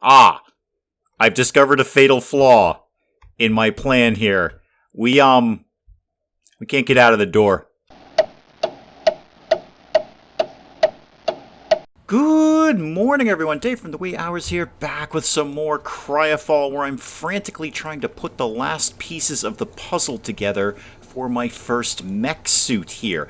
Ah, I've discovered a fatal flaw in my plan here. We can't get out of the door. Good morning, everyone. Dave from the Wee Hours here, back with some more CryoFall, where I'm frantically trying to put the last pieces of the puzzle together for my first mech suit here.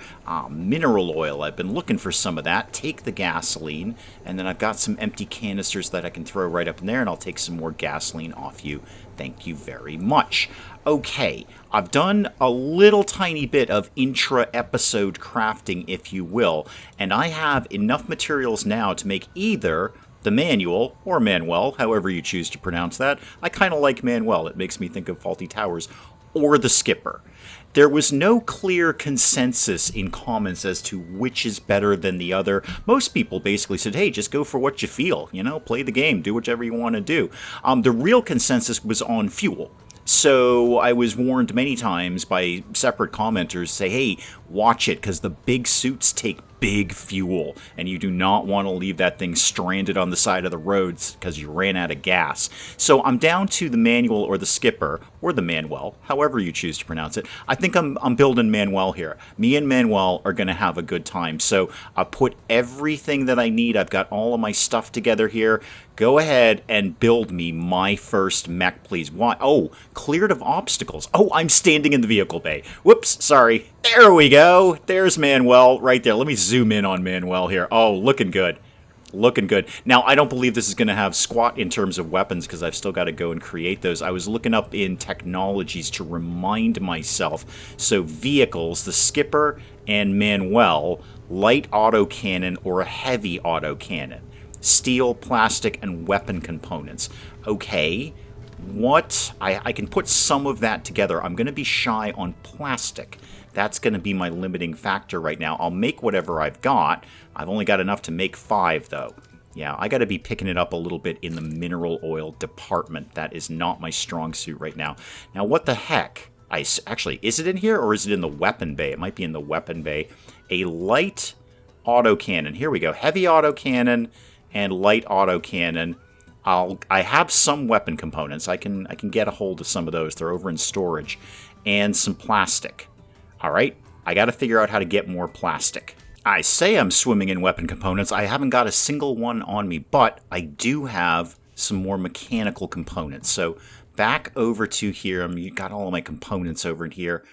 Mineral oil. I've been looking for some of that. Take the gasoline, and then I've got some empty canisters that I can throw right up in there, and I'll take some more gasoline off you. Thank you very much. Okay, I've done a little tiny bit of intra-episode crafting, if you will, and I have enough materials now to make either the Manual, or Manuel, however you choose to pronounce that. I kind of like Manuel. It makes me think of Faulty Towers. Or the Skipper. There was no clear consensus in comments as to which is better than the other. Most people basically said, hey, just go for what you feel. You know, play the game. Do whichever you want to do. The real consensus was on fuel. So I was warned many times by separate commenters, say, hey, watch it, because the big suits take big fuel, and you do not want to leave that thing stranded on the side of the roads because you ran out of gas. So I'm down to the Manual or the Skipper, or the Manuel, however you choose to pronounce it. I think I'm building Manuel here. Me and Manuel are going to have a good time. So I put everything that I need. I've got all of my stuff together here. Go ahead and build me my first mech, please. Why? Oh, cleared of obstacles. Oh, I'm standing in the vehicle bay. Whoops, sorry. There we go. There's Manuel right there. Let me zoom in on Manuel here. Oh, looking good. Looking good. Now, I don't believe this is going to have squat in terms of weapons because I've still got to go and create those. I was looking up in technologies to remind myself. So vehicles, the Skipper and Manuel, light autocannon or a heavy autocannon. Steel, plastic, and weapon components. Okay, what? I can put some of that together. I'm going to be shy on plastic. That's going to be my limiting factor right now. I'll make whatever I've got. I've only got enough to make 5, though. Yeah, I got to be picking it up a little bit in the mineral oil department. That is not my strong suit right now. Now, what the heck? Actually, is it in here or is it in the weapon bay? It might be in the weapon bay. A light autocannon. Here we go. Heavy autocannon and light autocannon. I have some weapon components. I can get a hold of some of those. They're over in storage. And some plastic. All right, I got to figure out how to get more plastic. I say I'm swimming in weapon components. I haven't got a single one on me, but I do have some more mechanical components. So back over to here. You got all of my components over in here.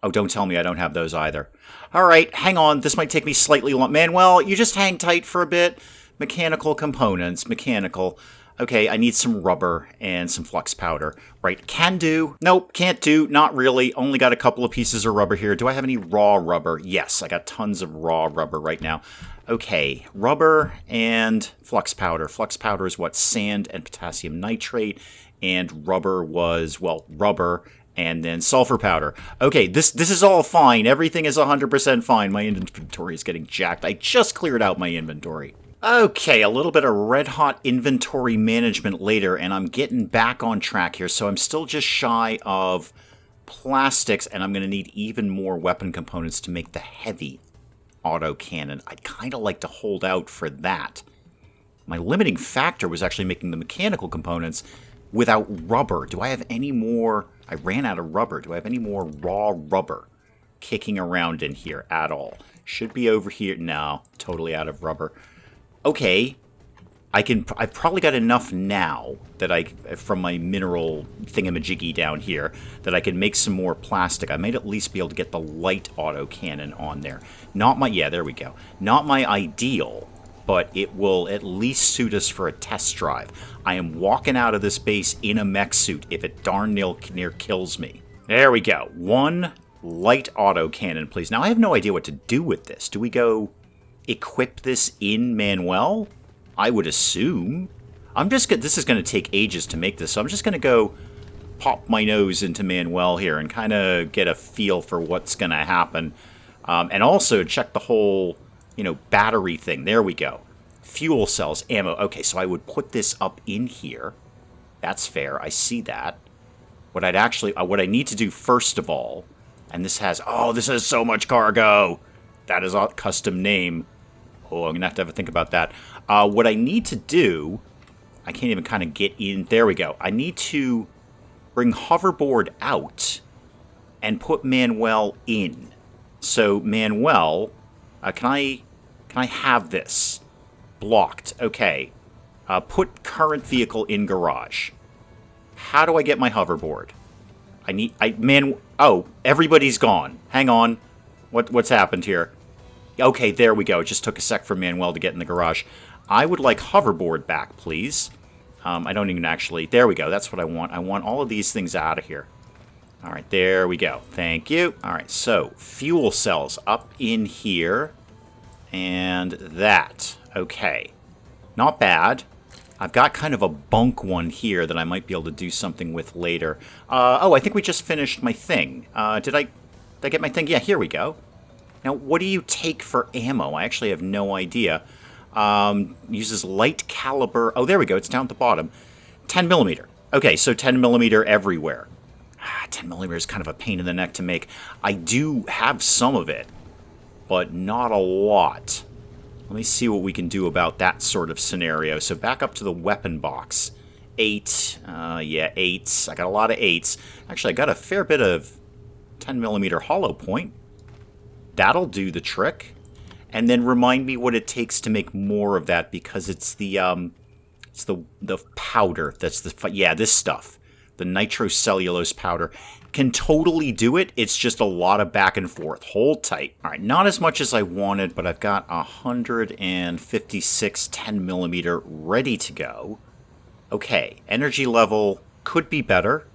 Oh, don't tell me I don't have those either. All right, hang on. This might take me slightly long. Manuel, you just hang tight for a bit. Mechanical components, mechanical. Okay, I need some rubber and some flux powder. Right, can do. Nope, can't do. Not really. Only got a couple of pieces of rubber here. Do I have any raw rubber? Yes, I got tons of raw rubber right now. Okay, rubber and flux powder. Flux powder is what? Sand and potassium nitrate. And rubber was, well, rubber and then sulfur powder. Okay, this is all fine. Everything is 100% fine. My inventory is getting jacked. I just cleared out my inventory. Okay, a little bit of red-hot inventory management later, and I'm getting back on track here. So I'm still just shy of plastics, and I'm going to need even more weapon components to make the heavy autocannon. I'd kind of like to hold out for that. My limiting factor was actually making the mechanical components without rubber. Do I have any more? I ran out of rubber. Do I have any more raw rubber kicking around in here at all? Should be over here. No, totally out of rubber. Okay, I've probably got enough now that from my mineral thingamajiggy down here, that I can make some more plastic. I might at least be able to get the light autocannon on there. Yeah, there we go. Not my ideal, but it will at least suit us for a test drive. I am walking out of this base in a mech suit if it darn near kills me. There we go. One light autocannon, please. Now, I have no idea what to do with this. Do we go equip this in Manuel? I would assume. This is going to take ages to make this, so I'm just going to go pop my nose into Manuel here and kind of get a feel for what's going to happen. And also check the whole, battery thing. There we go. Fuel cells, ammo. Okay, so I would put this up in here. That's fair. I see that. What I need to do first of all, and this has so much cargo. That is a custom name. Oh, I'm going to have a think about that. What I need to do, I can't even kind of get in. There we go. I need to bring hoverboard out and put Manuel in. So Manuel, can I have this? Blocked. Okay. Put current vehicle in garage. How do I get my hoverboard? Oh, everybody's gone. Hang on. What's happened here? Okay, there we go. It just took a sec for Manuel to get in the garage. I would like hoverboard back, please. I don't even actually... There we go. That's what I want. I want all of these things out of here. All right, there we go. Thank you. All right, so fuel cells up in here. And that. Okay. Not bad. I've got kind of a bunk one here that I might be able to do something with later. Oh, I think we just finished my thing. Did I get my thing? Yeah, here we go. Now, what do you take for ammo? I actually have no idea. Uses light caliber. Oh, there we go. It's down at the bottom. 10 millimeter. Okay, so 10 millimeter everywhere. 10 millimeter is kind of a pain in the neck to make. I do have some of it, but not a lot. Let me see what we can do about that sort of scenario. So back up to the weapon box. 8. Yeah, 8s. I got a lot of 8s. Actually, I got a fair bit of 10 millimeter hollow point. That'll do the trick. And then remind me what it takes to make more of that, because it's the powder. That's the... Yeah, this stuff. The nitrocellulose powder. Can totally do it. It's just a lot of back and forth. Hold tight. All right, not as much as I wanted, but I've got 156 10 millimeter ready to go. Okay, energy level could be better.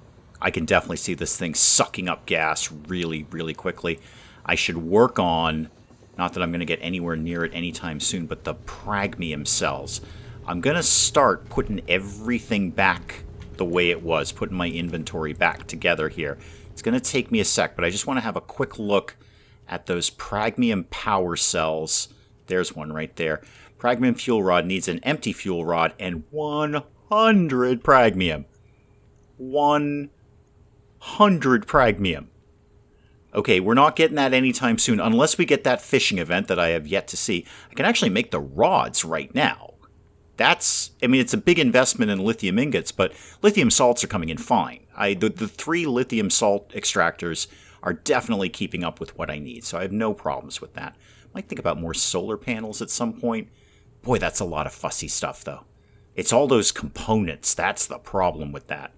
I can definitely see this thing sucking up gas really, really quickly. I should work on, not that I'm going to get anywhere near it anytime soon, but the pragmium cells. I'm going to start putting everything back the way it was, putting my inventory back together here. It's going to take me a sec, but I just want to have a quick look at those pragmium power cells. There's one right there. Pragmium fuel rod needs an empty fuel rod and 100 pragmium. 100 pragmium. Okay, we're not getting that anytime soon, unless we get that fishing event that I have yet to see. I can actually make the rods right now. I mean, it's a big investment in lithium ingots, but lithium salts are coming in fine. The 3 lithium salt extractors are definitely keeping up with what I need, so I have no problems with that. Might think about more solar panels at some point. Boy, that's a lot of fussy stuff, though. It's all those components. That's the problem with that.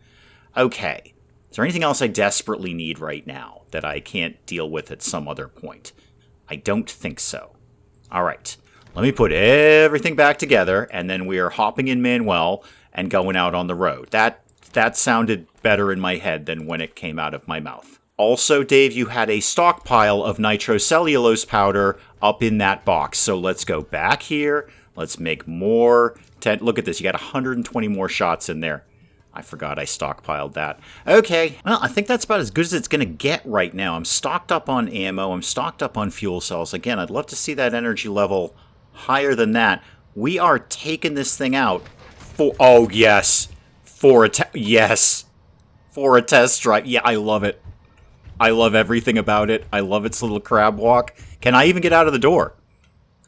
Okay. Is there anything else I desperately need right now that I can't deal with at some other point? I don't think so. All right. Let me put everything back together, and then we are hopping in Manuel and going out on the road. That sounded better in my head than when it came out of my mouth. Also, Dave, you had a stockpile of nitrocellulose powder up in that box. So let's go back here. Let's make more. Look at this. You got 120 more shots in there. I forgot I stockpiled that. Okay. Well, I think that's about as good as it's going to get right now. I'm stocked up on ammo. I'm stocked up on fuel cells. Again, I'd love to see that energy level higher than that. We are taking this thing out for... Oh, yes. For a test drive. Yeah, I love it. I love everything about it. I love its little crab walk. Can I even get out of the door?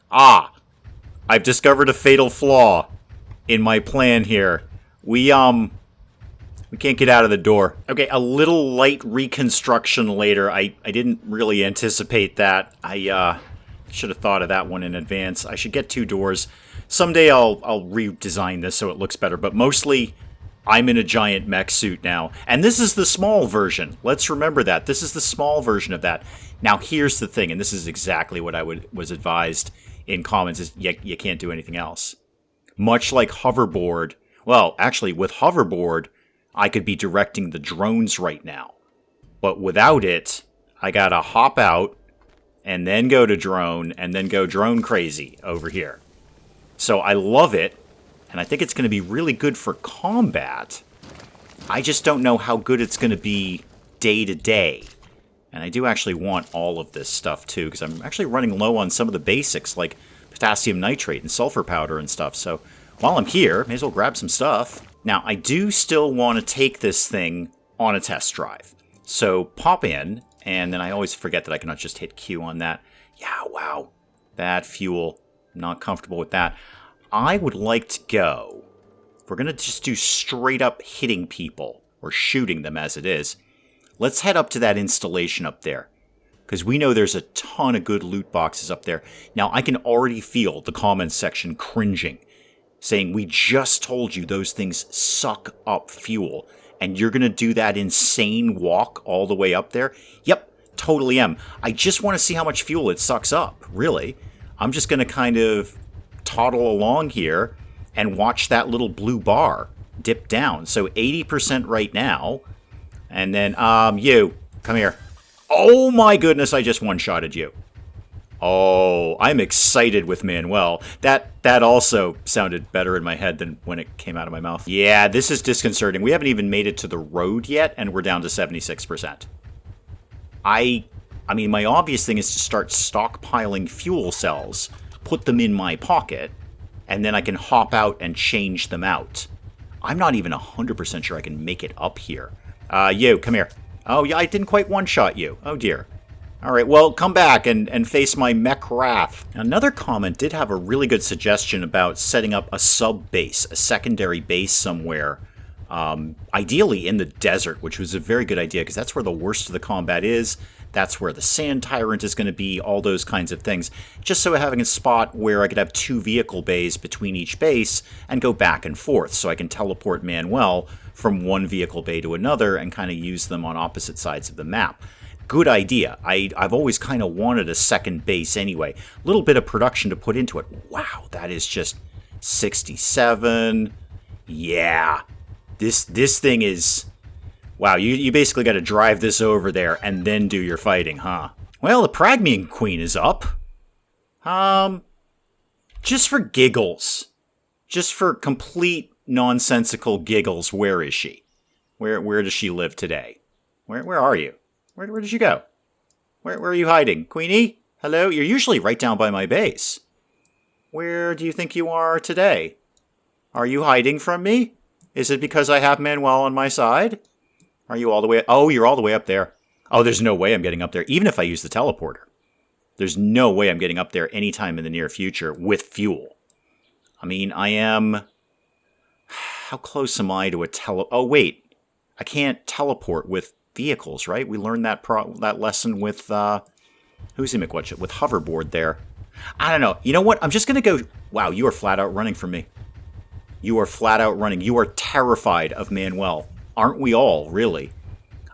Ah. I've discovered a fatal flaw in my plan here. We can't get out of the door. Okay, a little light reconstruction later. I didn't really anticipate that. I should have thought of that one in advance. I should get 2 doors. Someday I'll redesign this so it looks better, but mostly I'm in a giant mech suit now. And this is the small version. Let's remember that. This is the small version of that. Now here's the thing, and this is exactly what I was advised in comments, is you can't do anything else. Much like hoverboard. Well, actually, with hoverboard, I could be directing the drones right now. But without it, I gotta hop out, and then go to drone, and then go drone crazy over here. So I love it, and I think it's going to be really good for combat. I just don't know how good it's going to be day to day. And I do actually want all of this stuff too, because I'm actually running low on some of the basics, like potassium nitrate and sulfur powder and stuff. So while I'm here, may as well grab some stuff. Now, I do still want to take this thing on a test drive. So pop in, and then I always forget that I cannot just hit Q on that. Yeah, wow. That fuel, not comfortable with that. I would like to go if we're going to just do straight up hitting people, or shooting them as it is, let's head up to that installation up there. Because we know there's a ton of good loot boxes up there. Now, I can already feel the comments section cringing, saying, we just told you those things suck up fuel, and you're going to do that insane walk all the way up there? Yep, totally am. I just want to see how much fuel it sucks up, really. I'm just going to kind of toddle along here and watch that little blue bar dip down. So 80% right now. And then, you, come here. Oh my goodness, I just one-shotted you. Oh, I'm excited with Manuel. That also sounded better in my head than when it came out of my mouth. Yeah, this is disconcerting. We haven't even made it to the road yet, and we're down to 76%. I mean, my obvious thing is to start stockpiling fuel cells, put them in my pocket, and then I can hop out and change them out. I'm not even 100% sure I can make it up here. You, come here. Oh, yeah, I didn't quite one-shot you. Oh, dear. All right, well, come back and face my mech wrath. Another comment did have a really good suggestion about setting up a sub-base, a secondary base somewhere, ideally in the desert, which was a very good idea because that's where the worst of the combat is. That's where the sand tyrant is going to be, all those kinds of things. Just so having a spot where I could have 2 vehicle bays between each base and go back and forth so I can teleport Manuel from one vehicle bay to another and kind of use them on opposite sides of the map. Good idea. I've always kind of wanted a second base anyway. A little bit of production to put into it. Wow, that is just 67. Yeah. This thing is... Wow, you basically got to drive this over there and then do your fighting, huh? Well, the Pragmian Queen is up. Just for giggles. Just for complete nonsensical giggles, where is she? Where does she live today? Where are you? Where did you go? Where are you hiding? Queenie? Hello? You're usually right down by my base. Where do you think you are today? Are you hiding from me? Is it because I have Manuel on my side? Are you all the way... Oh, you're all the way up there. Oh, there's no way I'm getting up there, even if I use the teleporter. There's no way I'm getting up there anytime in the near future with fuel. I mean, I am... How close am I to a Oh, wait. I can't teleport with vehicles, right? We learned that lesson with... Who's he, McWatch? With hoverboard there. I don't know. You know what? I'm just going to go... Wow, you are flat out running from me. You are flat out running. You are terrified of Manuel. Aren't we all, really?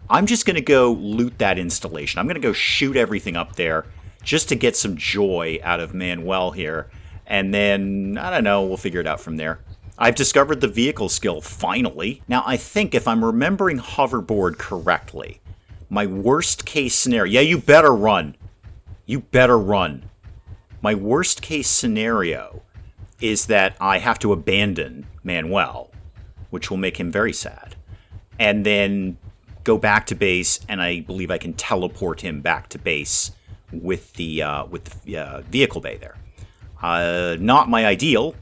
I'm just going to go loot that installation. I'm going to go shoot everything up there just to get some joy out of Manuel here. And then, I don't know, we'll figure it out from there. I've discovered the vehicle skill, finally. Now, I think if I'm remembering hoverboard correctly, my worst case scenario... Yeah, you better run. You better run. My worst case scenario is that I have to abandon Manuel, which will make him very sad. And then go back to base, and I believe I can teleport him back to base with the vehicle bay there. Not my ideal,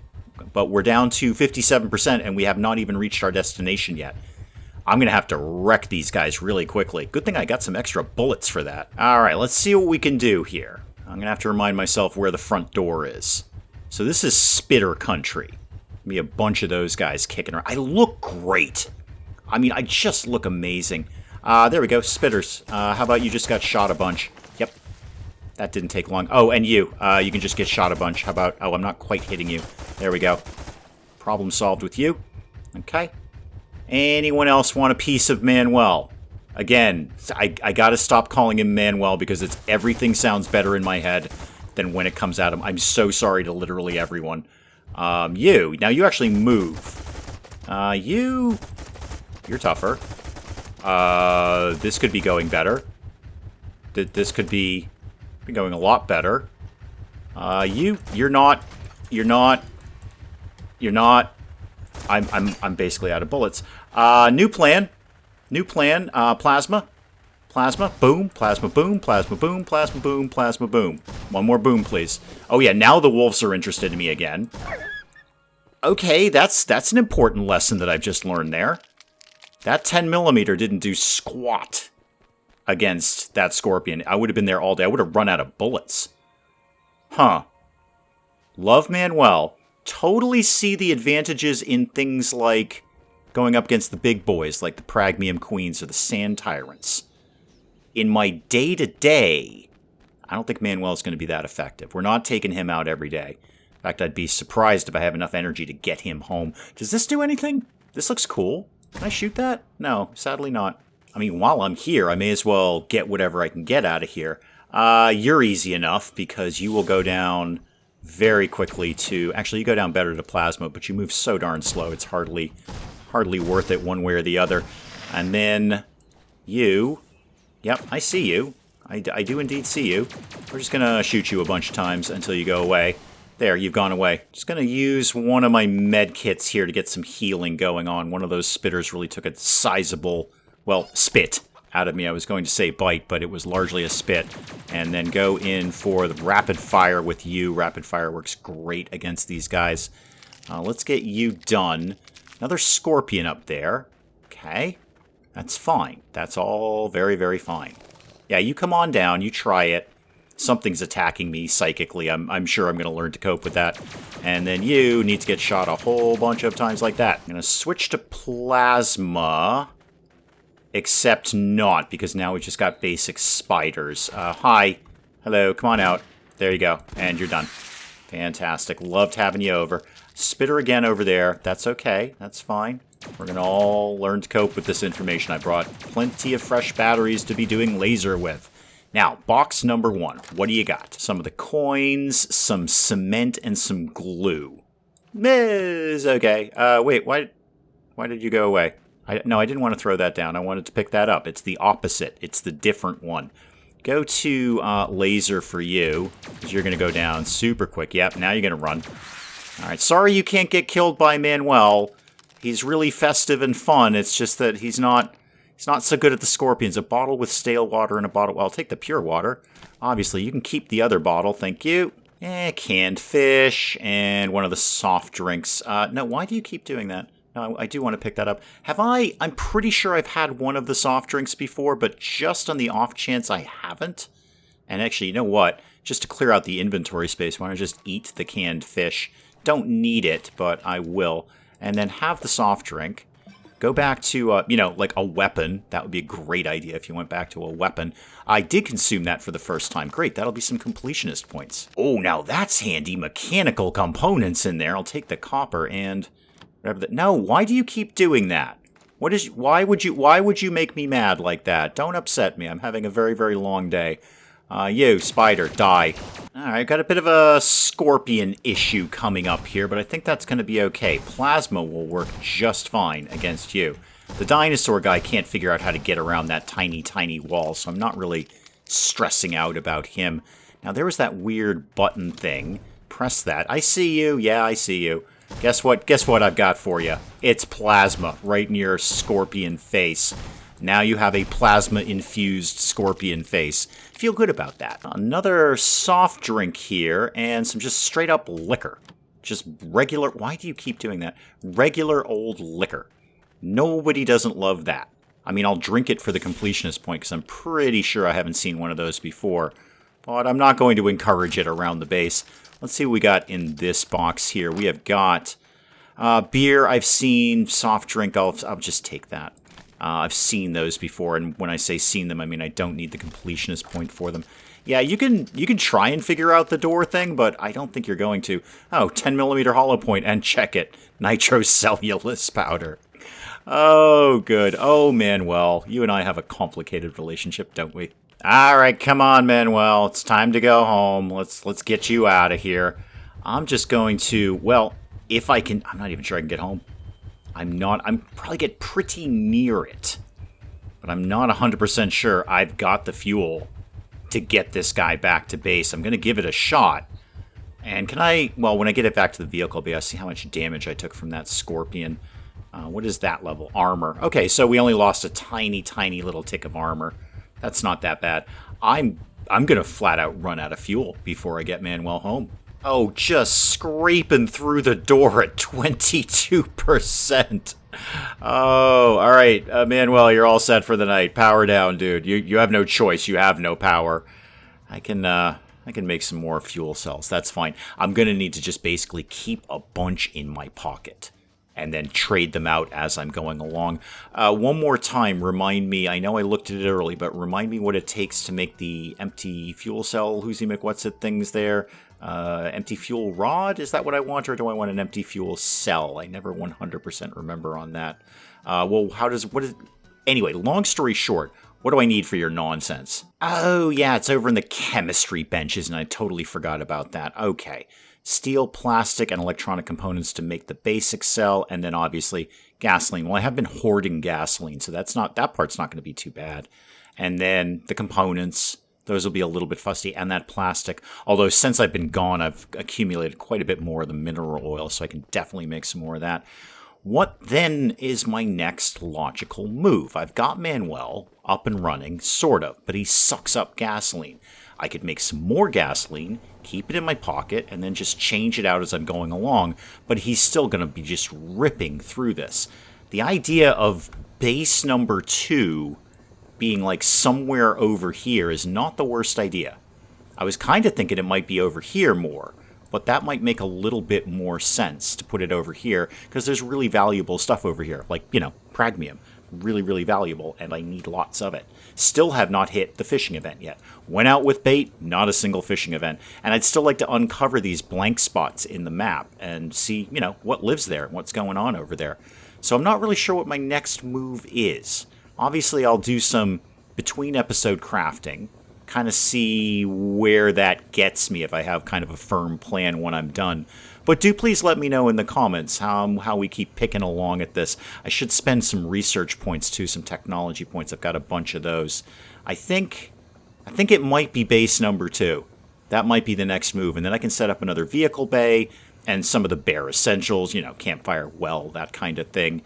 but we're down to 57%, and we have not even reached our destination yet. I'm going to have to wreck these guys really quickly. Good thing I got some extra bullets for that. All right, let's see what we can do here. I'm going to have to remind myself where the front door is. So this is Spitter Country. Be a bunch of those guys kicking around. I look great. I mean, I just look amazing. There we go, Spitters. How about you just got shot a bunch? Yep. That didn't take long. Oh, and you can just get shot a bunch. How about... Oh, I'm not quite hitting you. There we go. Problem solved with you. Okay. Anyone else want a piece of Manuel? Again, I gotta stop calling him Manuel because everything sounds better in my head than when it comes out of him. I'm so sorry to literally everyone. You. Now, you actually move. You're tougher. This could be going better. This could be going a lot better. You're not. I'm basically out of bullets. New plan. Plasma. Plasma. Boom. Plasma. Boom. Plasma. Boom. Plasma. Boom. Plasma. Boom. One more boom, please. Oh yeah, now the wolves are interested in me again. Okay, that's an important lesson that I've just learned there. That 10mm didn't do squat against that scorpion. I would have been there all day. I would have run out of bullets. Huh. Love Manuel, totally see the advantages in things like going up against the big boys, like the Pragmium Queens or the Sand Tyrants. In my day-to-day, I don't think Manuel's going to be that effective. We're not taking him out every day. In fact, I'd be surprised if I have enough energy to get him home. Does this do anything? This looks cool. Can I shoot that? No, sadly not. I mean, while I'm here, I may as well get whatever I can get out of here. You're easy enough because you will go down very quickly to... Actually, you go down better to Plasma, but you move so darn slow, it's hardly worth it one way or the other. And then you... Yep, I see you. I do indeed see you. We're just going to shoot you a bunch of times until you go away. There, you've gone away. Just going to use one of my med kits here to get some healing going on. One of those spitters really took a sizable, well, spit out of me. I was going to say bite, but it was largely a spit. And then go in for the rapid fire with you. Rapid fire works great against these guys. Let's get you done. Another scorpion up there. Okay. That's fine. That's all very, very fine. Yeah, you come on down. You try it. Something's attacking me psychically. I'm sure I'm going to learn to cope with that. And then you need to get shot a whole bunch of times like that. I'm going to switch to Plasma. Except not, because now we just got basic spiders. Hi. Hello. Come on out. There you go. And you're done. Fantastic. Loved having you over. Spitter again over there. That's okay. That's fine. We're going to all learn to cope with this information. I brought plenty of fresh batteries to be doing laser with. Now, box number 1. What do you got? Some of the coins, some cement, and some glue. Is okay. Wait, why did you go away? No, I didn't want to throw that down. I wanted to pick that up. It's the opposite. It's the different one. Go to laser for you, because you're going to go down super quick. Yep, now you're going to run. All right, sorry you can't get killed by Manuel. He's really festive and fun. It's just that he's not so good at the scorpions. A bottle with stale water and a bottle... Well, I'll take the pure water. Obviously, you can keep the other bottle. Thank you. Canned fish and one of the soft drinks. No, why do you keep doing that? No, I do want to pick that up. I'm pretty sure I've had one of the soft drinks before, but just on the off chance I haven't. And actually, you know what? Just to clear out the inventory space, why don't I just eat the canned fish? Don't need it, but I will. And then have the soft drink. Go back to, like a weapon. That would be a great idea if you went back to a weapon. I did consume that for the first time. Great, that'll be some completionist points. Oh, now that's handy. Mechanical components in there. I'll take the copper and whatever that... No, why do you keep doing that? Why would you make me mad like that? Don't upset me. I'm having a very, very long day. You, spider, die. Alright, got a bit of a scorpion issue coming up here, but I think that's going to be okay. Plasma will work just fine against you. The dinosaur guy can't figure out how to get around that tiny, tiny wall, so I'm not really stressing out about him. Now, there was that weird button thing. Press that. I see you. Yeah, I see you. Guess what? Guess what I've got for you? It's plasma right in your scorpion face. Now you have a plasma-infused scorpion face. Feel good about that. Another soft drink here, and some just straight-up liquor. Just regular... Why do you keep doing that? Regular old liquor. Nobody doesn't love that. I mean, I'll drink it for the completionist point, because I'm pretty sure I haven't seen one of those before. But I'm not going to encourage it around the base. Let's see what we got in this box here. We have got beer I've seen, soft drink, I'll just take that. I've seen those before, and when I say seen them, I mean I don't need the completionist point for them. Yeah, you can try and figure out the door thing, but I don't think you're going to. Oh, 10mm hollow point, and check it. Nitrocellulose powder. Oh, good. Oh, Manuel, you and I have a complicated relationship, don't we? All right, come on, Manuel. It's time to go home. Let's get you out of here. I'm just going to, well, if I can, I'm not even sure I can get home. I'm probably get pretty near it, but I'm not 100% sure I've got the fuel to get this guy back to base. I'm going to give it a shot. And can I, well, when I get it back to the vehicle, I'll be able to see how much damage I took from that scorpion. What is that level? Armor. Okay, so we only lost a tiny, tiny little tick of armor. That's not that bad. I'm going to flat out run out of fuel before I get Manuel home. Oh, just scraping through the door at 22%. Oh, all right, Manuel, you're all set for the night. Power down, dude. You have no choice. You have no power. I can I can make some more fuel cells. That's fine. I'm going to need to just basically keep a bunch in my pocket and then trade them out as I'm going along. One more time, remind me, I know I looked at it early, but remind me what it takes to make the empty fuel cell, Who's what's it things there? Empty fuel rod? Is that what I want, or do I want an empty fuel cell? I never 100% remember on that. Anyway, long story short, what do I need for your nonsense? Oh, yeah, it's over in the chemistry benches, and I totally forgot about that. Okay. Steel, plastic, and electronic components to make the basic cell, and then obviously gasoline. Well, I have been hoarding gasoline, so that part's not going to be too bad. And then the components, those will be a little bit fusty, and that plastic. Although since I've been gone, I've accumulated quite a bit more of the mineral oil, so I can definitely make some more of that. What then is my next logical move? I've got Manuel up and running, sort of, but he sucks up gasoline. I could make some more gasoline, keep it in my pocket, and then just change it out as I'm going along, but he's still going to be just ripping through this. The idea of base number 2 being like somewhere over here is not the worst idea. I was kind of thinking it might be over here more, but that might make a little bit more sense to put it over here, because there's really valuable stuff over here, like, pragmium. Really, really valuable, and I need lots of it. Still have not hit the fishing event yet. Went out with bait, not a single fishing event. And I'd still like to uncover these blank spots in the map and see, what lives there, what's going on over there. So I'm not really sure what my next move is. Obviously, I'll do some between-episode crafting, kind of see where that gets me if I have kind of a firm plan when I'm done. But do please let me know in the comments how we keep picking along at this. I should spend some research points too, some technology points. I've got a bunch of those. I think it might be base number 2. That might be the next move. And then I can set up another vehicle bay and some of the bare essentials, campfire, well, that kind of thing.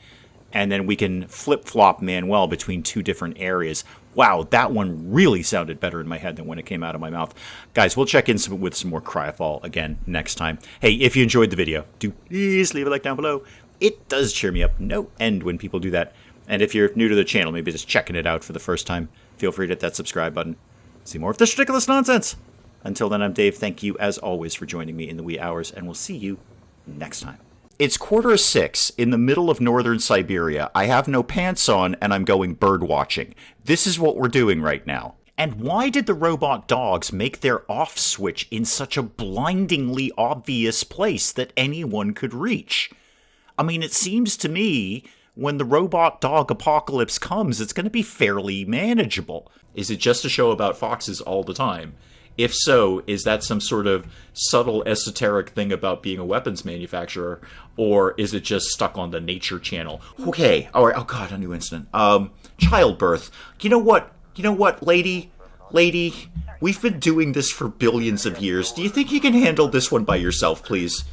And then we can flip-flop Manuel between 2 different areas. Wow, that one really sounded better in my head than when it came out of my mouth. Guys, we'll check in with some more CryoFall again next time. Hey, if you enjoyed the video, do please leave a like down below. It does cheer me up no end when people do that. And if you're new to the channel, maybe just checking it out for the first time, feel free to hit that subscribe button. See more of this ridiculous nonsense. Until then, I'm Dave. Thank you, as always, for joining me in the wee hours, and we'll see you next time. It's 5:45 in the middle of northern Siberia. I have no pants on, and I'm going bird watching. This is what we're doing right now. And why did the robot dogs make their off switch in such a blindingly obvious place that anyone could reach? I mean, it seems to me when the robot dog apocalypse comes, it's going to be fairly manageable. Is it just a show about foxes all the time? If so, is that some sort of subtle esoteric thing about being a weapons manufacturer, or is it just stuck on the Nature Channel? Okay, all right. Oh God, a new incident. Childbirth. You know what, lady, we've been doing this for billions of years. Do you think you can handle this one by yourself, please?